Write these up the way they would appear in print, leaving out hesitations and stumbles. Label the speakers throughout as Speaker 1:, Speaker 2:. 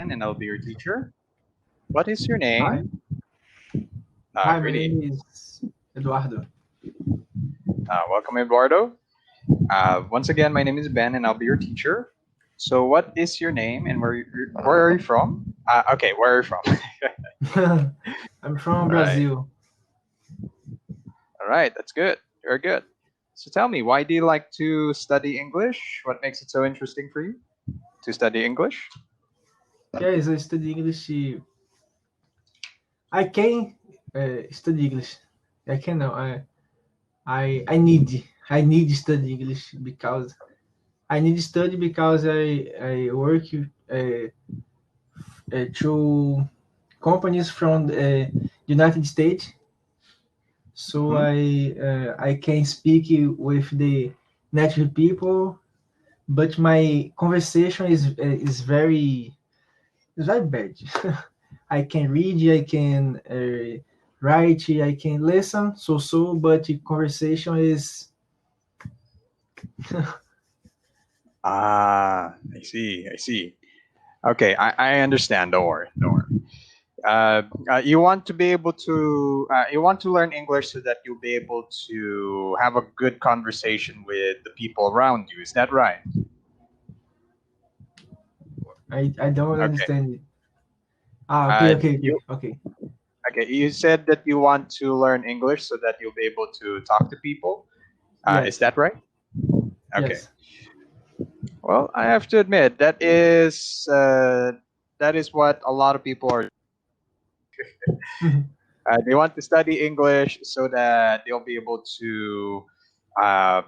Speaker 1: Ben, and I'll be your teacher. What is your
Speaker 2: Hi.
Speaker 1: name?
Speaker 2: Hi, my
Speaker 1: Greeting.
Speaker 2: name is Eduardo.
Speaker 1: Welcome, Eduardo. Once again, my name is Ben, and I'll be your teacher. So, what is your name, and where are you from? Okay, where are you from?
Speaker 2: I'm from
Speaker 1: All right,
Speaker 2: Brazil.
Speaker 1: all right, that's good. Very good. So, tell me, why do you like to study English? What makes it so interesting for you to study English?
Speaker 2: Yes, I study English. I can study English. I can now. I need to study English because I need to study because I work to companies from the United States, so
Speaker 1: Hmm.
Speaker 2: I can speak with the native people, but my conversation is very bad. I can read, I can write, I can listen, but the conversation is
Speaker 1: I see. I see. Okay, I understand. Don't worry. Don't worry. You want to be able to you want to learn English so that you'll be able to have a good conversation with the people around you. Is that right?
Speaker 2: I don't
Speaker 1: Okay.
Speaker 2: understand it. Ah, okay,
Speaker 1: Uh,
Speaker 2: okay, okay,
Speaker 1: you
Speaker 2: okay.
Speaker 1: okay? You said that you want to learn English so that you'll be able to talk to people. Is
Speaker 2: Yes,
Speaker 1: that right? Okay.
Speaker 2: yes.
Speaker 1: Well, I have to admit that is what a lot of people are. They want to study English so that they'll be able to uh,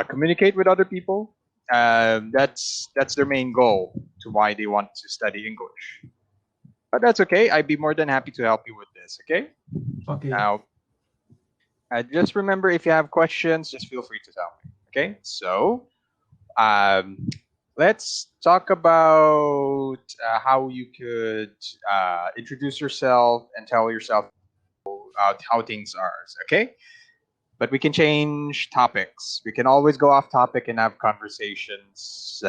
Speaker 1: communicate with other people. That's their main goal to why they want to study English. But that's okay. I'd be more than happy to help you with this. Okay.
Speaker 2: Okay.
Speaker 1: Now, just remember, if you have questions, just feel free to tell me. Okay. So, um, let's talk about how you could introduce yourself and tell yourself how things are. Okay. But we can change topics. We can always go off topic and have conversations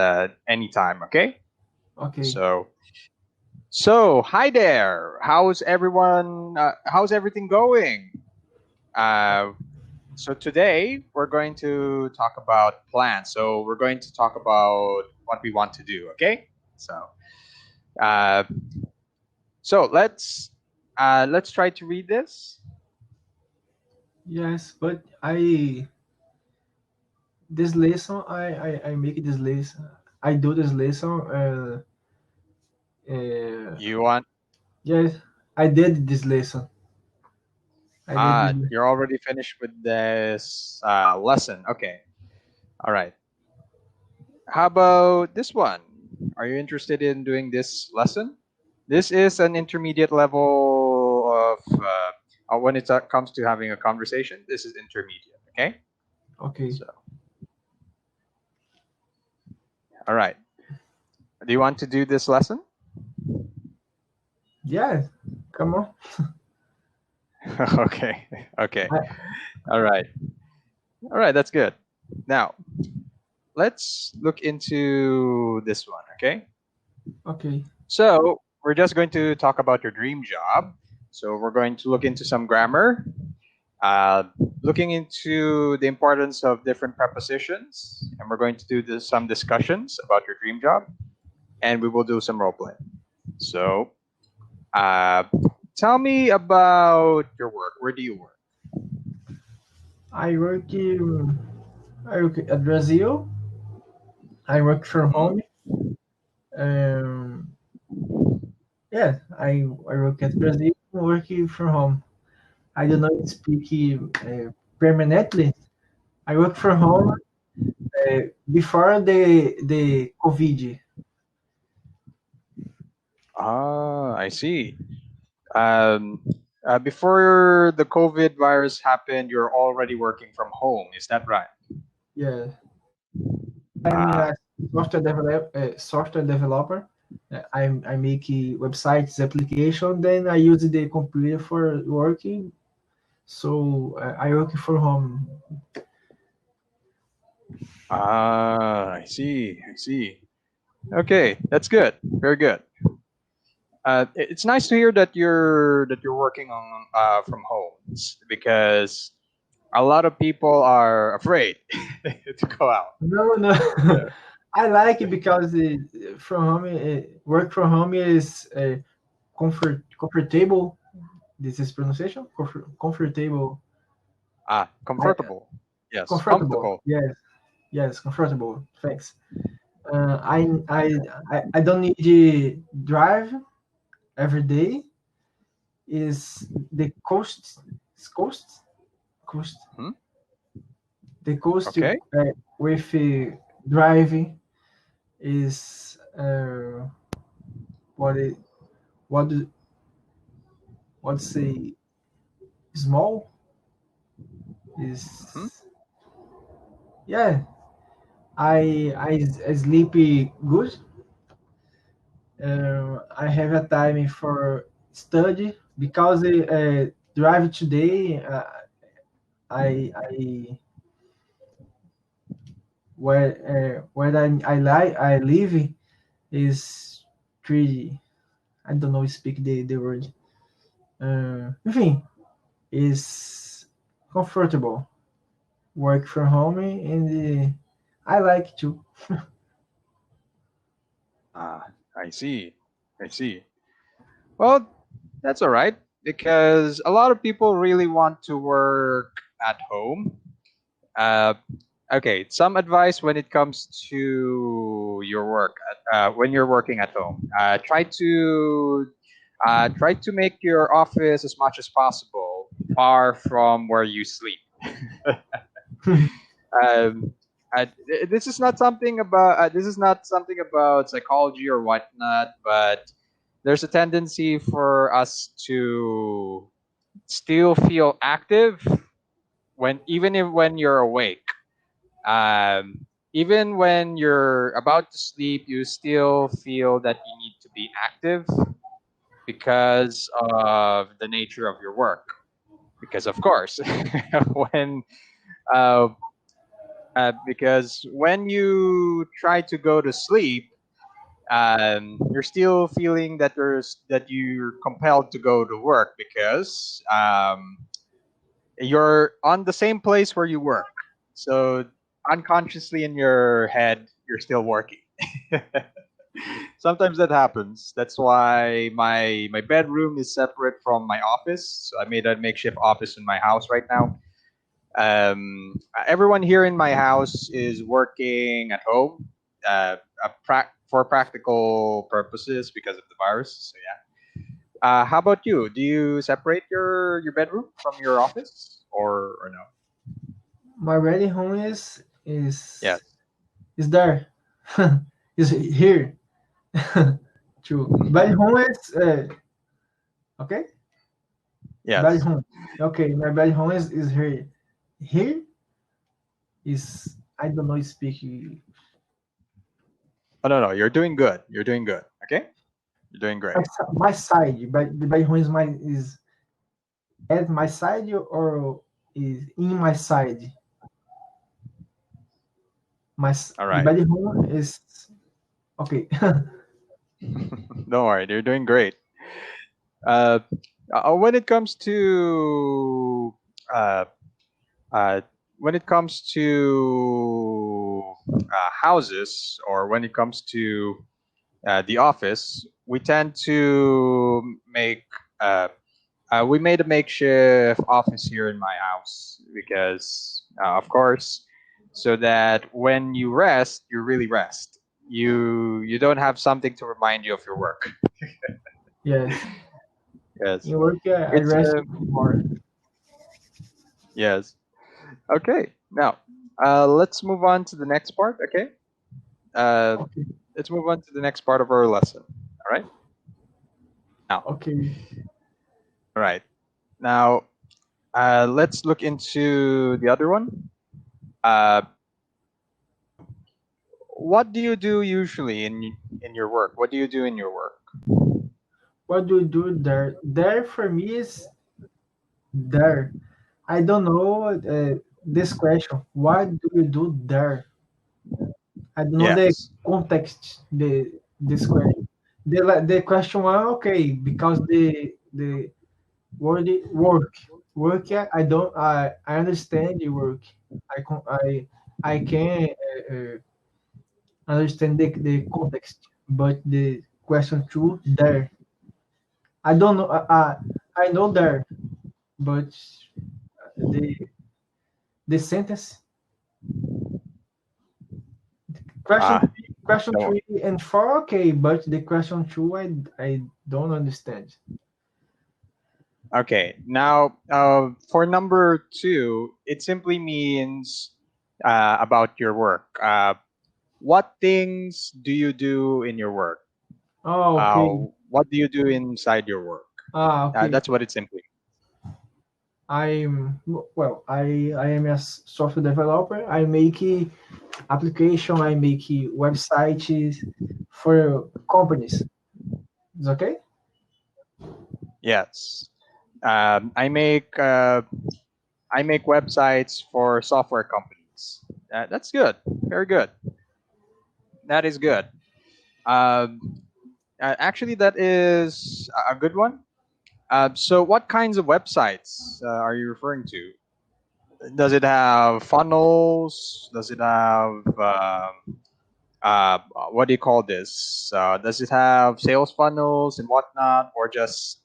Speaker 1: anytime. Okay.
Speaker 2: Okay.
Speaker 1: So, so hi there. How's everyone? How's everything going? Uh, so today we're going to talk about plans. So we're going to talk about what we want to do. Okay. So, uh, let's try to read this.
Speaker 2: Yes, but I this lesson I make this lesson. I do this lesson. Uh,
Speaker 1: You want?
Speaker 2: yes, I did this lesson. I did this.
Speaker 1: You're already finished with this lesson. Okay. All right. How about this one? Are you interested in doing this lesson? This is an intermediate level of when it comes to having a conversation. This is intermediate. Okay.
Speaker 2: Okay.
Speaker 1: So, all right. Do you want to do this lesson?
Speaker 2: Yeah, come on.
Speaker 1: Okay. Okay.
Speaker 2: I,
Speaker 1: All right. All right. That's good. Now, let's look into this one. Okay.
Speaker 2: okay.
Speaker 1: So, we're just going to talk about your dream job. So, we're going to look into some grammar, uh, looking into the importance of different prepositions, and we're going to do some discussions about your dream job, and we will do some role play. So, uh, tell me about your work. Where do you work?
Speaker 2: I work in I work at Brazil. I work from
Speaker 1: Hmm.
Speaker 2: home. Um, yeah, I work at Brazil. Working from home. I do not speak permanently. I work from home before the COVID.
Speaker 1: I see. Um, before the COVID virus happened, you're already working from home. Is that right?
Speaker 2: Yeah, I'm
Speaker 1: Ah,
Speaker 2: a software developer. I make websites, application. Then I use the computer for working. So I work from home.
Speaker 1: I see. I see. Okay, that's good. Very good. It's nice to hear that you're working on from home, because a lot of people are afraid to go out.
Speaker 2: No, no.
Speaker 1: Yeah.
Speaker 2: I like it because from home, work from home is comfortable. This is pronunciation. Comfortable. I,
Speaker 1: Comfortable. Yes,
Speaker 2: comfortable.
Speaker 1: comfortable.
Speaker 2: Yes, yes, comfortable. Thanks. I don't need to drive every day. Is the cost
Speaker 1: Hmm?
Speaker 2: the cost
Speaker 1: Okay.
Speaker 2: with driving is what it what do- what say small
Speaker 1: Hmm?
Speaker 2: is yeah. I sleep good. I have a time for study because drive today. I where I live is pretty. I don't know speak the word. Enfim, is comfortable. Work from home and I like to.
Speaker 1: Ah, I see. I see. Well, that's all right, because a lot of people really want to work at home. Uh, okay, some advice when it comes to your work. When you're working at home, try to make your office as much as possible far from where you sleep. um, this is not something about psychology or whatnot, but there's a tendency for us to still feel active when you're awake. Even when you're about to sleep, you still feel that you need to be active because of the nature of your work. Because of course, when uh, because when you try to go to sleep, you're still feeling that you're compelled to go to work, because you're on the same place where you work. So unconsciously in your head, you're still working. Sometimes that happens. That's why my bedroom is separate from my office. So I made a makeshift office in my house right now. Everyone here in my house is working at home, for practical purposes because of the virus. So yeah. How about you? Do you separate your bedroom from your office, or no?
Speaker 2: My ready home
Speaker 1: Yes.
Speaker 2: is there. Is here. True. Bad home is okay. Bad
Speaker 1: Yes.
Speaker 2: home. Okay, my bad home is here. Here is I don't know speak.
Speaker 1: Oh no, no, you're doing good. You're doing good. Okay, you're doing great.
Speaker 2: My side. But the bad home is at my side or is in my side.
Speaker 1: All
Speaker 2: The
Speaker 1: right.
Speaker 2: bad home is okay.
Speaker 1: Don't worry, you're doing great. Uh, when it comes to uh, uh, houses, or when it comes to the office, we tend to make uh, we made a makeshift office here in my house because, of course, so that when you rest, you really rest. You don't have something to remind you of your work.
Speaker 2: Yes.
Speaker 1: Yes,
Speaker 2: In work, I
Speaker 1: it's
Speaker 2: rest more.
Speaker 1: yes. Okay, now let's move on to the next part. Okay, uh,
Speaker 2: Okay.
Speaker 1: let's move on to the next part of our lesson. All right, now,
Speaker 2: Okay.
Speaker 1: all right, now let's look into the other one. Uh, what do you do usually in your work? What do you do in your work?
Speaker 2: What do you do there? There for me is there. I don't know this question. What do you do there? I don't know the
Speaker 1: Yes.
Speaker 2: context the this question. the question one, okay, because the word work. I don't I understand the work. I can understand the context, but the question two there, I don't know. I know there, but the the sentence question
Speaker 1: Ah,
Speaker 2: question
Speaker 1: no.
Speaker 2: three and four, okay, but the question two, I don't understand.
Speaker 1: Okay. Now, for number two, it simply means about your work. What things do you do in your work?
Speaker 2: Oh, okay.
Speaker 1: What do you do inside your work?
Speaker 2: Okay.
Speaker 1: That's what it simply.
Speaker 2: I'm well. I am a software developer. I make application. I make websites for companies. It's okay.
Speaker 1: Yes. Um, I make uh, I make websites for software companies. That's good. Very good. That is good. Um, Actually, that is a good one. So, what kinds of websites are you referring to? Does it have funnels? Does it have uh, what do you call this? Does it have sales funnels and whatnot, or just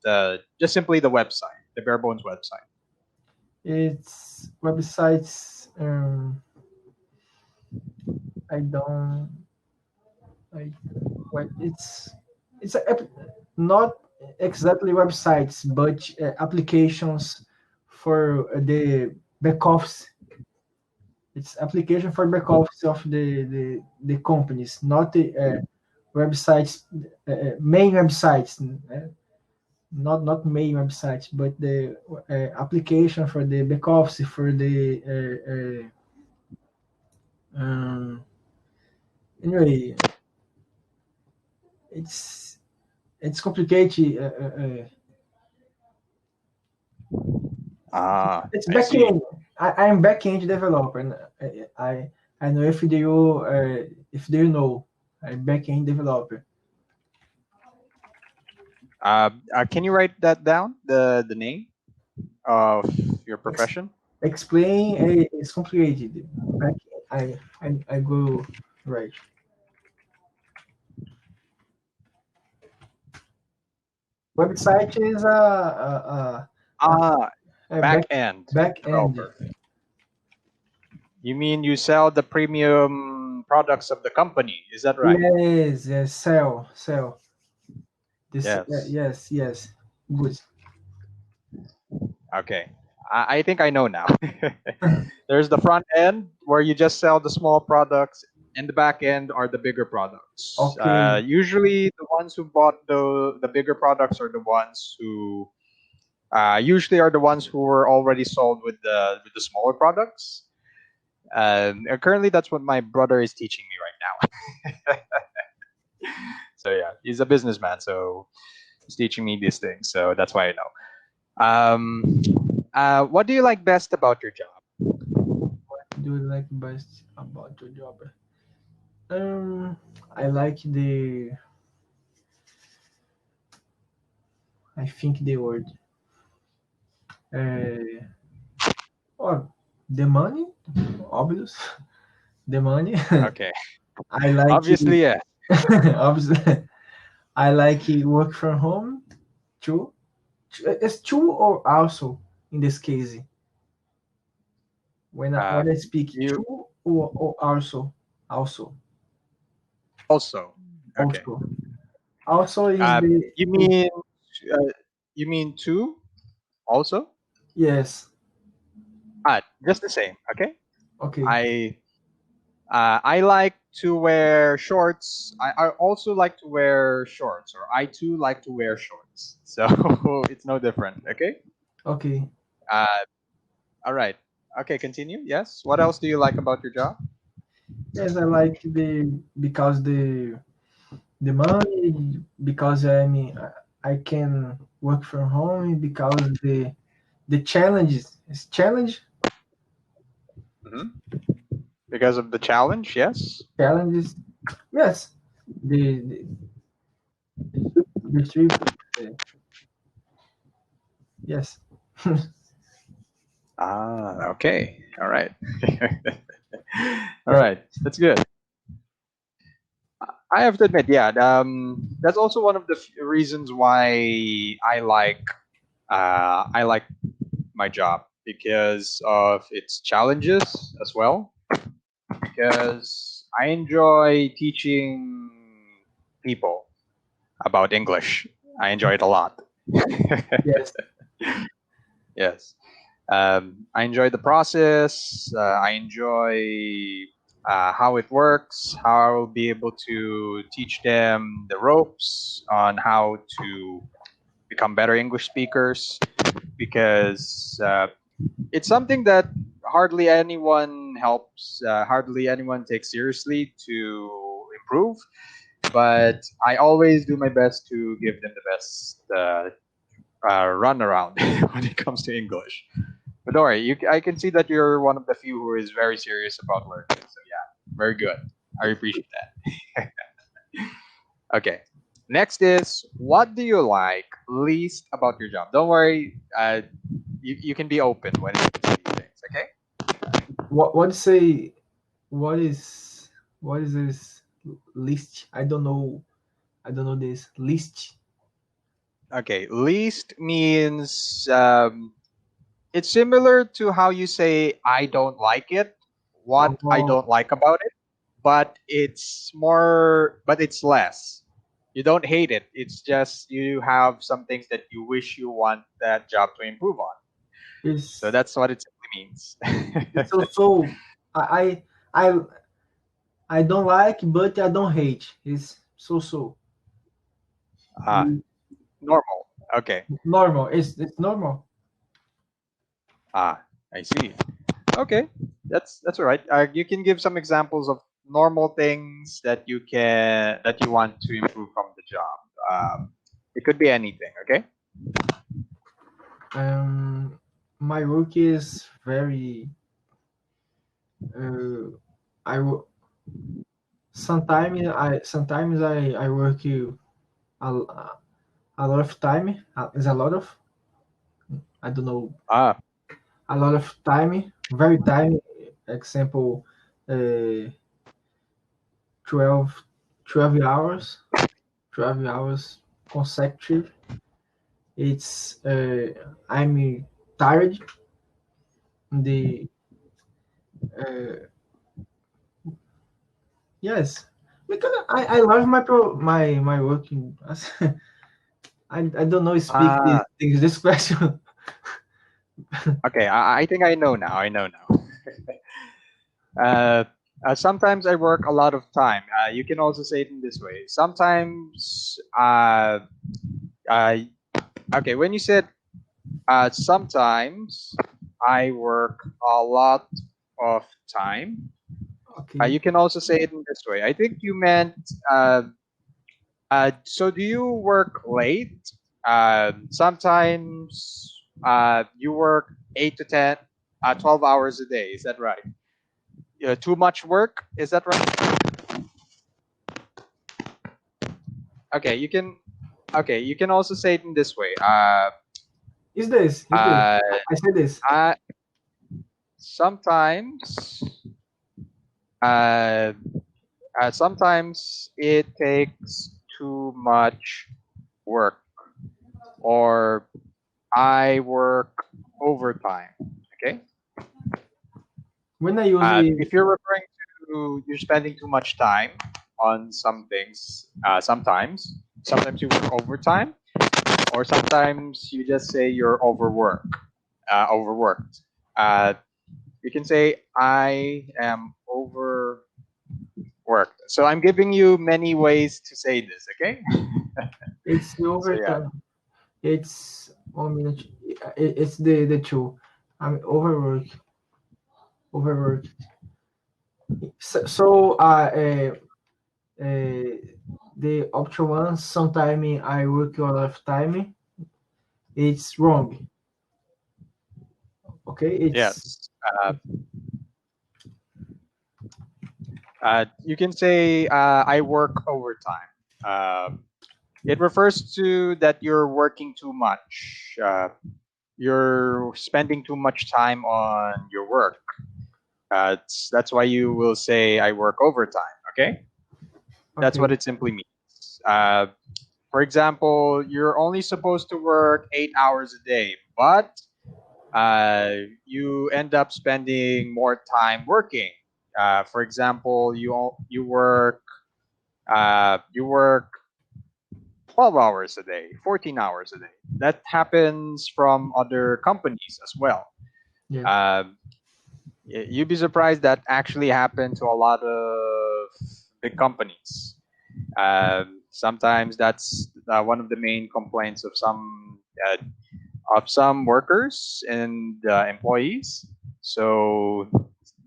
Speaker 1: simply the website, the bare bones website?
Speaker 2: It's websites. I don't. I what it's not exactly websites, but applications for the back office. It's application for back office of the companies, not the websites, main websites, not main websites, but the application for the back office for the anyway. It's it's complicated.
Speaker 1: Ah,
Speaker 2: It's
Speaker 1: I see.
Speaker 2: backend. I'm backend developer. And I know if you know, I'm backend developer.
Speaker 1: Can you write that down? The name of your
Speaker 2: Ex-
Speaker 1: profession?
Speaker 2: Explain it's complicated. Back I go right. Website is
Speaker 1: Ah,
Speaker 2: a
Speaker 1: back end
Speaker 2: back end.
Speaker 1: developer. You mean you sell the premium products of the company? Is that right?
Speaker 2: Yes, yes, sell. This
Speaker 1: Yes.
Speaker 2: yes, good.
Speaker 1: Okay. I think I know now. There's the front end where you just sell the small products, and the back end are the bigger products.
Speaker 2: Okay,
Speaker 1: Usually, the ones who bought the bigger products are the ones who usually are the ones who were already sold with the smaller products. And currently, that's what my brother is teaching me right now. So yeah, he's a businessman, so he's teaching me these things. So that's why I know. What do you like best about your job?
Speaker 2: do you like best about your job? Um, I like I think the word, uh, or the money, obvious, the money.
Speaker 1: Okay,
Speaker 2: I like
Speaker 1: obviously, yeah.
Speaker 2: obviously, I like work from home too. It's true or also in this case
Speaker 1: Uh,
Speaker 2: when I speak
Speaker 1: you
Speaker 2: true or also
Speaker 1: also okay.
Speaker 2: also also is the
Speaker 1: You
Speaker 2: is,
Speaker 1: mean uh, you mean two also?
Speaker 2: yes,
Speaker 1: Just the same. Okay.
Speaker 2: okay,
Speaker 1: I I like to wear shorts. I also like to wear shorts, or I too like to wear shorts. So it's no different. Okay.
Speaker 2: okay.
Speaker 1: Uh, all right. Okay. Continue. Yes. What else do you like about your job?
Speaker 2: Yes, I like because the money, because I can work from home, because the challenges is challenge
Speaker 1: Hmm. Because of the challenge. Yes.
Speaker 2: challenges, yes, the Distribute. Yes.
Speaker 1: Ah, okay. All right. All right. That's good. I have to admit, yeah, that's also one of the reasons why I like my job because of its challenges as well. Because I enjoy teaching people about English. I enjoy it a lot.
Speaker 2: Yes.
Speaker 1: Yes. I enjoy the process. I enjoy how it works, how I'll be able to teach them the ropes on how to become better English speakers because it's something that hardly anyone takes seriously to improve. But I always do my best to give them the best run around when it comes to English. But don't worry, I can see that you're one of the few who is very serious about learning. So yeah, very good. I appreciate that. Okay. Next is what do you like least about your job? Don't worry, you can be open when it comes to these things. Okay.
Speaker 2: What say? What is what is this list? I don't know. I don't know this list.
Speaker 1: Okay. Least means it's similar to how you say I don't like it. What I
Speaker 2: Oh,
Speaker 1: don't like about it, but it's less. You don't hate it. It's just you have some things that you wish you want that job to improve on. So
Speaker 2: it's
Speaker 1: that's what it simply means.
Speaker 2: it's also I I I don't like, but I don't hate. It's so
Speaker 1: Ah, normal. Okay.
Speaker 2: normal. It's normal.
Speaker 1: Ah, I see. Okay, that's all right. You can give some examples of normal things that you want to improve from the job. It could be anything. Okay.
Speaker 2: Um, my work is very. I wo- sometimes I work a lot of time. Is a lot of I don't know
Speaker 1: Ah,
Speaker 2: a lot of time. Very time. Example, uh, 12, 12 hours. 12 hours consecutive. It's I'm tired. The yes, because I love my working. I don't know speak
Speaker 1: ah.
Speaker 2: this question.
Speaker 1: Okay, I think I know now. I know now. Uh, Sometimes I work a lot of time. You can also say it in this way. Sometimes, uh, okay, when you said sometimes I work a lot of time,
Speaker 2: Okay.
Speaker 1: you can also say it in this way. I think you meant, so do you work late? Sometimes you work 8 to 10, 12 hours a day. Is that right? Too much work? Is that right? Okay, you can also say it in this way.
Speaker 2: Is this?
Speaker 1: Uh,
Speaker 2: I said this.
Speaker 1: uh, sometimes, uh, sometimes it takes too much work, or I work overtime. Okay.
Speaker 2: When I use it,
Speaker 1: If you're referring to you're spending too much time on some things, sometimes you work overtime, or sometimes you just say you're overworked. Uh, you can say I am overworked. So I'm giving you many ways to say this. Okay.
Speaker 2: it's
Speaker 1: So yeah.
Speaker 2: overtime. It's 1 minute. It's the two. I'm overwork. Uh, the option one. Sometimes I work a lot of time. It's wrong. Okay.
Speaker 1: Yes. You can say I work overtime. It refers to that you're working too much. You're spending too much time on your work. That's why you will say, I work overtime. Okay? That's what
Speaker 2: Okay.
Speaker 1: it simply means. For example, you're only supposed to work 8 hours a day, but you end up spending more time working. For example, you work 12 hours a day, 14 hours a day. That happens from other companies as well.
Speaker 2: Yes.
Speaker 1: Um, you'd be surprised that actually happened to a lot of big companies. Sometimes that's one of the main complaints of some workers and employees. So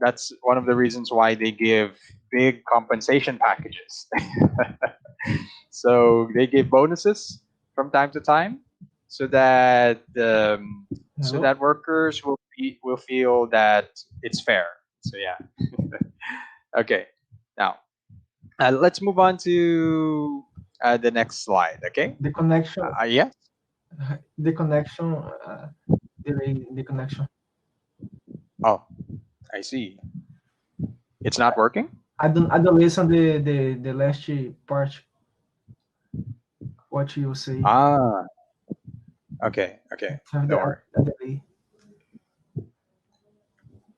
Speaker 1: that's one of the reasons why they give big compensation packages. So they give bonuses from time to time, so that
Speaker 2: Hello.
Speaker 1: workers will feel that it's fair. So yeah. Okay. Now let's move on to the next slide. Okay.
Speaker 2: The connection.
Speaker 1: Yeah.
Speaker 2: The connection. Delay the connection.
Speaker 1: Oh, I see. It's not working.
Speaker 2: I don't listen the last part. What you say?
Speaker 1: Ah. Okay. Okay.
Speaker 2: Have
Speaker 1: Don't worry.
Speaker 2: a delay.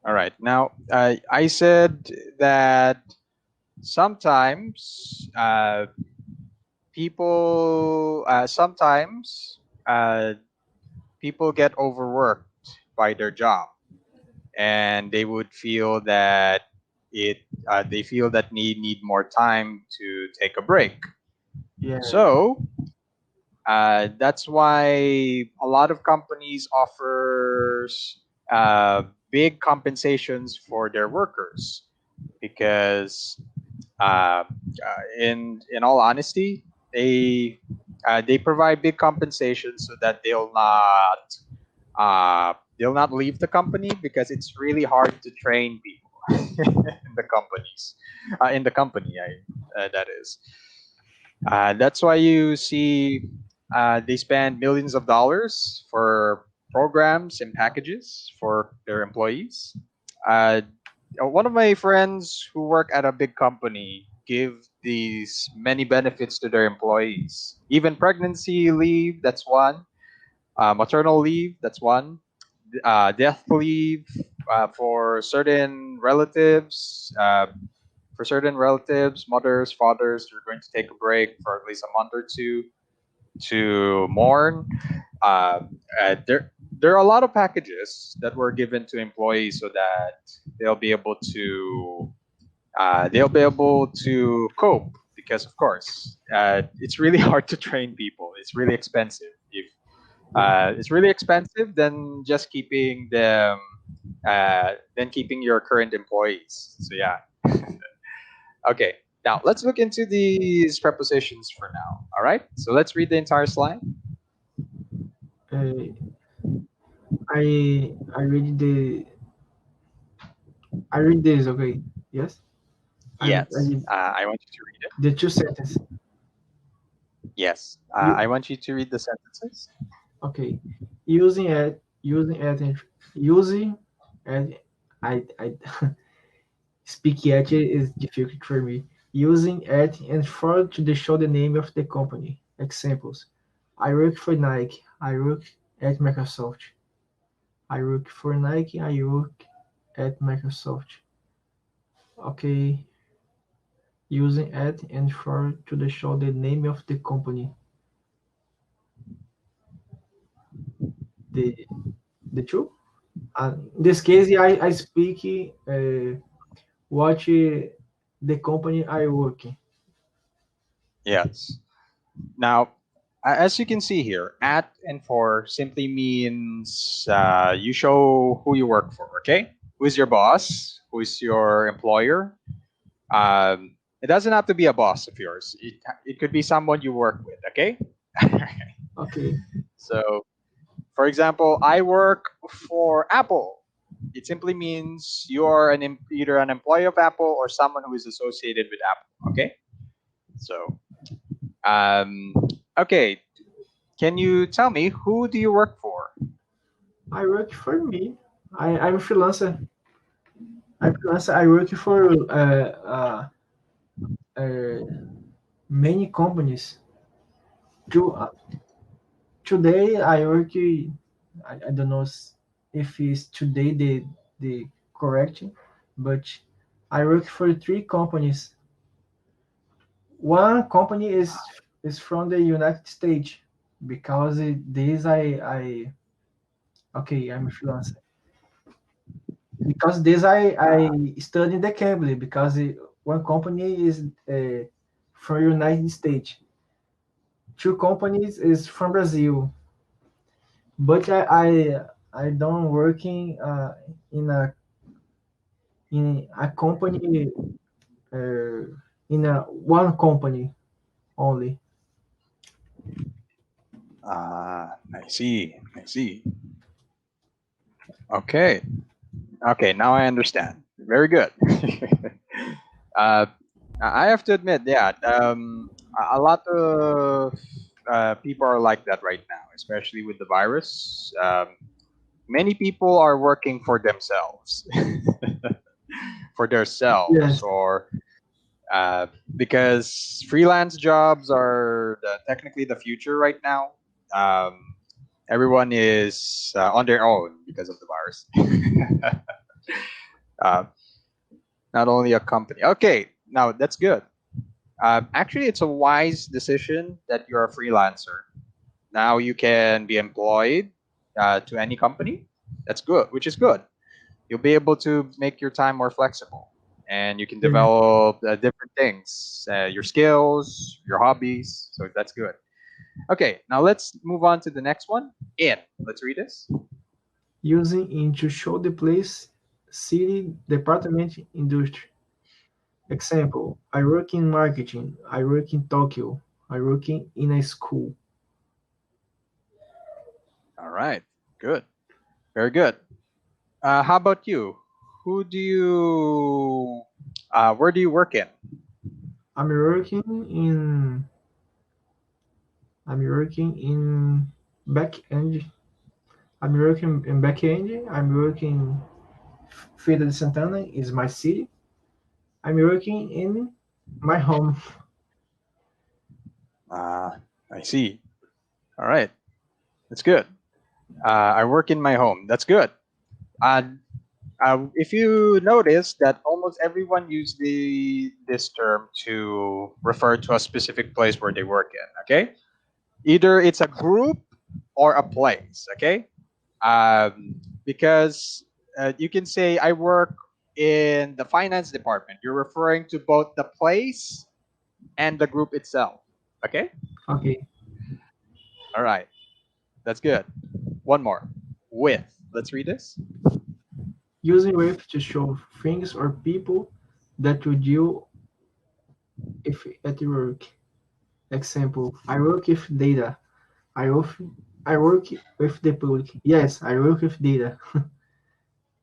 Speaker 1: All right. Now, I said that sometimes sometimes uh, people get overworked by their job, and they would feel that they feel that need more time to take a break.
Speaker 2: Yeah.
Speaker 1: So that's why a lot of companies offers big compensations for their workers, because in all honesty, they provide big compensations so that they'll not leave the company, because it's really hard to train people in the companies in the company. That is. That's why you see they spend millions of dollars for programs and packages for their employees. Uh, one of my friends who work at a big company give these many benefits to their employees. Even pregnancy leave, that's one. Maternal leave, that's one. Death leave for certain relatives. Mothers, fathers, they're going to take a break for at least a month or two to mourn. There are a lot of packages that were given to employees so that they'll be able to cope, because of course it's really hard to train people. It's really expensive. If
Speaker 2: Yeah.
Speaker 1: it's really expensive, then just keeping them than keeping your current employees. So yeah. Okay. Now let's look into these prepositions for now. All right. So let's read the entire slide.
Speaker 2: Uh, I read the I read this. Okay. Yes. I
Speaker 1: Yes.
Speaker 2: read
Speaker 1: I want you to read it.
Speaker 2: the two sentences.
Speaker 1: Yes.
Speaker 2: You
Speaker 1: I want you to read the sentences.
Speaker 2: okay? Using at I speak yet is difficult for me. Using at and for to show the name of the company. Examples: I work for Nike. I work at Microsoft. I work for Nike. I work at Microsoft. Okay, using at and for to show the name of the company. The the two. In this case, I speak what the company I work in.
Speaker 1: Yes. Now, as you can see here, at and for simply means you show who you work for. Okay, who is your boss? Who is your employer? It doesn't have to be a boss of yours. It could be someone you work with. Okay.
Speaker 2: Okay,
Speaker 1: So, for example, I work for Apple. It simply means you're either an employee of Apple or someone who is associated with Apple. Okay. So, um, Okay, can you tell me who do you work for?
Speaker 2: I work for me. I'm a freelancer. I'm freelancer. I work for uh, many companies. To, today I work. I don't know if it's today the correct, but I work for three companies. One company is from the United States because this I okay, I'm a freelancer. Because this I study in the Cambly because one company is from United States. Two companies is from Brazil, but I don't working in a company uh, in a one company only.
Speaker 1: Ah, I see. I see. Okay. Okay, now I understand. Very good. uh, I have to admit, yeah, a lot of people are like that right now, especially with the virus. Many people are working for themselves, for themselves,
Speaker 2: Yes,
Speaker 1: or uh, because freelance jobs are technically the future right now. Um, everyone is on their own because of the virus. uh, Not only a company. Okay, now that's good. Actually, it's a wise decision that you're a freelancer. Now you can be employed to any company. That's good, which is good. You'll be able to make your time more flexible, and you can
Speaker 2: yeah.
Speaker 1: develop different things, your skills, your hobbies. So that's good. Okay, now let's move on to the next one. In. Let's read this.
Speaker 2: Using in to show the place, city, department, industry. Example, I work in marketing, I work in Tokyo, I work in a school.
Speaker 1: All right, good, very good. How about you? Who do you? Where do you work in?
Speaker 2: I'm working in I'm working in back end. I'm working in back end. I'm working Feira de Santana is my city. I'm working in my home.
Speaker 1: I see. All right, that's good. I work in my home. That's good. Uh, if you notice that almost everyone use this term to refer to a specific place where they work in. Okay, either it's a group or a place. Okay, because you can say I work in the finance department. You're referring to both the place and the group itself. Okay,
Speaker 2: Okay.
Speaker 1: all right, that's good. One more with. Let's read this.
Speaker 2: Using with to show things or people that you deal if at work. Example, I work with data. I work I work with the public. Yes, I work with data.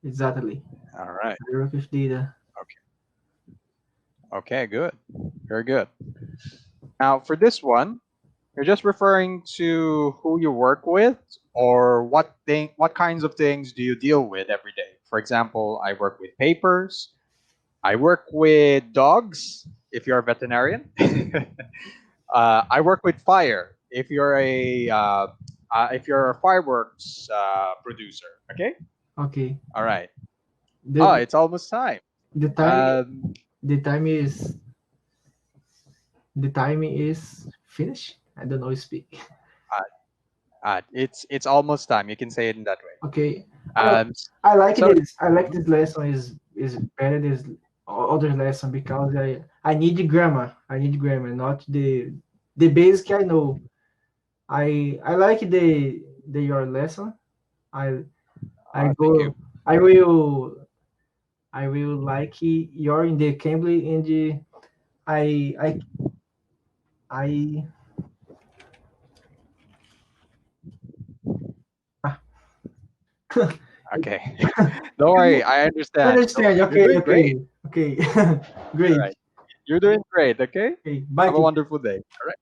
Speaker 2: Exactly.
Speaker 1: All right.
Speaker 2: I work with data.
Speaker 1: Okay, good. Very good. Now, for this one, you're just referring to who you work with or what kinds of things do you deal with every day? For example, I work with papers, I work with dogs if you're a veterinarian. I work with fire if you're a fireworks producer. Okay?
Speaker 2: Okay.
Speaker 1: All right. Oh,
Speaker 2: The
Speaker 1: it's almost time.
Speaker 2: the time
Speaker 1: Um,
Speaker 2: the time is the time is finished. I don't know speak.
Speaker 1: it's almost time. You can say it in that way.
Speaker 2: Okay.
Speaker 1: Um,
Speaker 2: I like
Speaker 1: so
Speaker 2: this. I like this lesson is better than other lesson because I need grammar. I need grammar, not the basic I know. I like the your lesson. I I
Speaker 1: thank you.
Speaker 2: go I will like your in the Cambly and I I I ah.
Speaker 1: Okay, don't worry. I understand. Don't
Speaker 2: Understand.
Speaker 1: worry. You're
Speaker 2: Okay,
Speaker 1: doing great.
Speaker 2: okay, okay.
Speaker 1: All
Speaker 2: Great.
Speaker 1: right, you're doing great. Okay,
Speaker 2: Okay, bye.
Speaker 1: have a wonderful day. All right.